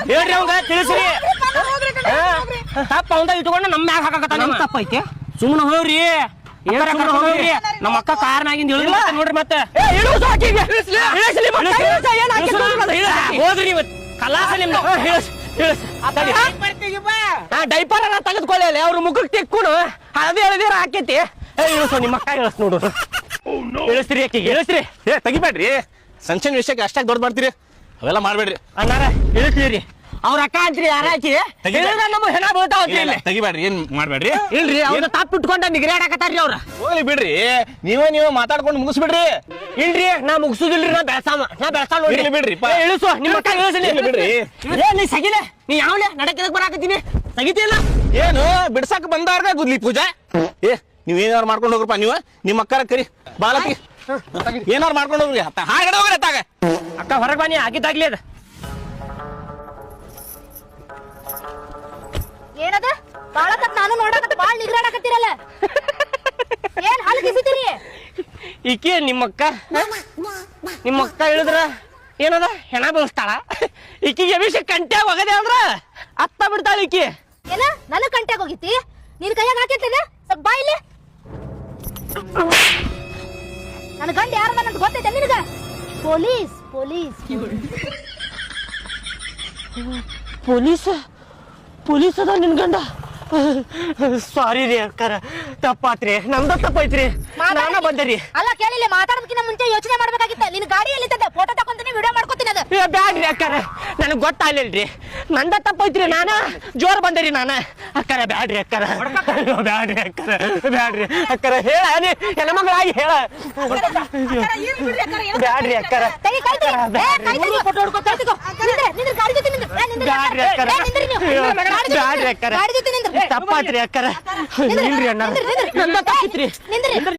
ಹೇಳ್ರಿ ಅವಂಗ ತಿಳಿಸ್ರಿ ತಪ್ಪ ಅವಂದ ಇಟ್ಕೊಂಡು ನಮ್ಮ ಮ್ಯಾಗ ಹಾಕಕತ್ತ ನಮ್ ತಪ್ಪ ಐತಿ ಸುಮ್ಮನೆ ಹೋಗ್ರಿ ಹೋಗ್ರಿ ನಮ್ಮ ಅಕ್ಕ ಕಾರ್ನಾಗಿಂದ ಇಳಿದ ನೋಡ್ರಿ ಮತ್ತೆ ಹೋದ್ರಿ ಕಲಾಸ ನಿಮ್ದು ಡೈಪರ್ ಎಲ್ಲ ತೆಗೆದುಕೊಳ್ಳಿ ಅವ್ರ ಮುಖಕ್ಕೆ ತೆಕ್ಕೊಂಡು ಹಳದಿ ಹಳದಿ ಹಾಕೈತಿ ಇಳಿಸೋ ನಿಮ್ಮ ಅಕ್ಕ ಇಳಿಸ್ ನೋಡು ಇಳಿಸ್ರಿ ಆಕಿಗೆ ಇಳಿಸ್ರಿ ತೆಗಿಬೇಡ್ರಿ ಸಣ್ಣ ವಿಷಯಕ್ಕೆ ಅಷ್ಟಾಗಿ ದೊಡ್ಡ ಮಾಡ್ತೀರಿ ಅವೆಲ್ಲ ಮಾಡ್ಬೇಡ್ರಿ ಅಣ್ಣಾರ ಇಳಿಸ್ರಿ ಅವ್ರ ಅಕ್ಕ ಅಂತ್ರಿ ಯಾರ ಹಾಕಿ ನಮ್ಮ ಹೆಣ ಬೀಳ್ತಾವ ತೆಗಿಬೇಡ್ರಿ ಏನ್ ಮಾಡ್ಬೇಡ್ರಿ ಇಲ್ರಿ ಅವ್ರ ತಪ್ಪು ಇಟ್ಕೊಂಡ ನಿಗ್ರಾಡಕತ್ತಾರ್ರಿ ಅವ್ರ ಹೋಗ್ಲಿ ಬಿಡ್ರಿ ನೀವೇ ಮಾತಾಡ್ಕೊಂಡು ಮುಗಿಸ್ಬಿಡ್ರಿ ಇಲ್ರಿ ನಾ ಮುಗಿಸುದಿಲ್ರಿ ನಾ ಬೆಳಸಾಮ ನೋಡ್ರಿ ಬಿಡ್ರಿ ಇಳಿಸು ನಿಮ್ಮ ಅಕ್ಕ ಇಳಿಸಲಿ ಬಿಡ್ರಿ ನೀ ಸಗಿಲೆ ನೀ ಯಾವ್ಲೆ ನಡಕ್ಕೆ ಬರಾಕತ್ತೀನಿ ಸಗಿತಿಲ್ಲ ಏನು ಬಿಡ್ಸಾಕ ಬಂದವ್ರಗ ಗುದ್ಲಿ ಪೂಜಾ ನೀವೇನಾರು ಮಾಡ್ಕೊಂಡು ಹೋಗ್ರಪ್ಪ ನೀವು ನಿಮ್ಮ ಅಕ್ಕರ ಕರಿ ಬಾಲಕಿ ಏನಾರು ಮಾಡ್ಕೊಂಡು ಹೋಗ್ರಿ ಹಾಗಡೆ ಹೋಗ್ರಿ ಅತ್ತಾಗ ಅಕ್ಕ ಹೊರಗೆ ಬನ್ನಿ ಆಗಿದ್ದಾಗ್ಲಿ ಅದ ಏನದ ಬಾಳಕತ್ ನಾನು ನೋಡಕತ್ತ ಬಾಳ್ ನಿಗ್ರಾಡಕತ್ತೀರಲ್ಲ ಏನ್ ಹಾಲು ಕಿಸಿತೀರಿ ಈಕಿ ನಿಮ್ಮಕ್ಕ ಇಳಿದ್ರ ಏನದ ಹೆಣ ಬೆಳೆಸ್ತಾಳ ಈಕಿಗೆ ವಿಷಯ ಕಂಟೆ ಹೋಗದೆ ಅಂದ್ರ ಅತ್ತ ಬಿಡ್ತಾಳ ಈಕಿ ಏನ ನನ್ನ ಕಂಟ್ಯಾಗ ಹೋಗಿತಿ ನಿನ್ ಕೈಯಾಗ ಹಾಕಿರ್ತೇನೆ ಸ್ವಲ್ಪ ಬಾ ಇಲ್ಲಿ ನನ್ನ ಗಂಡ ಯಾರದ ಅಂತ ಗೊತ್ತೈತೆ ನಿನಗ ಪೊಲೀಸ್ ಪೊಲೀಸ್ ಅದ ನಿನ್ ಗಂಡ ಸಾರಿ ರೀ ಅಕ್ಕಾರ ತಪ್ಪಾತ್ರಿ ನಮ್ದ ತಪ್ಪೈತ್ರಿ ನಾನ ಬಂದರಿ ಅಲ್ಲ ಕೇಳಿಲ್ಲ ಮಾತಾಡೋದಕ್ಕಿಂತ ಮುಂಚೆ ಯೋಚನೆ ಮಾಡ್ಬೇಕಾಗಿತ್ತ ನಿನ್ ಗಾಡಿ ಎಲ್ಲಿತ್ತದ ಫೋಟೋ ತಕೊಂತೀನಿ ವಿಡಿಯೋ ಮಾಡ್ಕೊತೀನಿ ಅದ ಬ್ಯಾಡ್ರಿ ಅಕ್ಕಾರ ನನಗ್ ಗೊತ್ತಾಗ್ಲಿಲ್ರಿ ನಂದ ತಪ್ಪೈತ್ರಿ ನಾನ ಜೋರ್ ಬಂದರಿ ನಾನ ಅಕ್ಕಾರ ಬ್ಯಾಡ್ರಿ ಅಕ್ಕಾರ ಬ್ಯಾಡ್ರಿ ಅಕ್ಕಾರ ಹೇಳ ಹೆಣ್ಮಗಳಾಗಿ ಹೇಳ ಬ್ಯಾಡ್ರಿ ಅಕ್ಕಾರ ಬ್ಯಾಡ್ರಿ ಅಕ್ಕಾರ ತಪ್ಪಾತ್ರಿ ಅಕ್ಕಾರ ಇಲ್ರಿ ಅಣ್ಣ ನಂದ ತಪ್ಪಿತ್ರಿ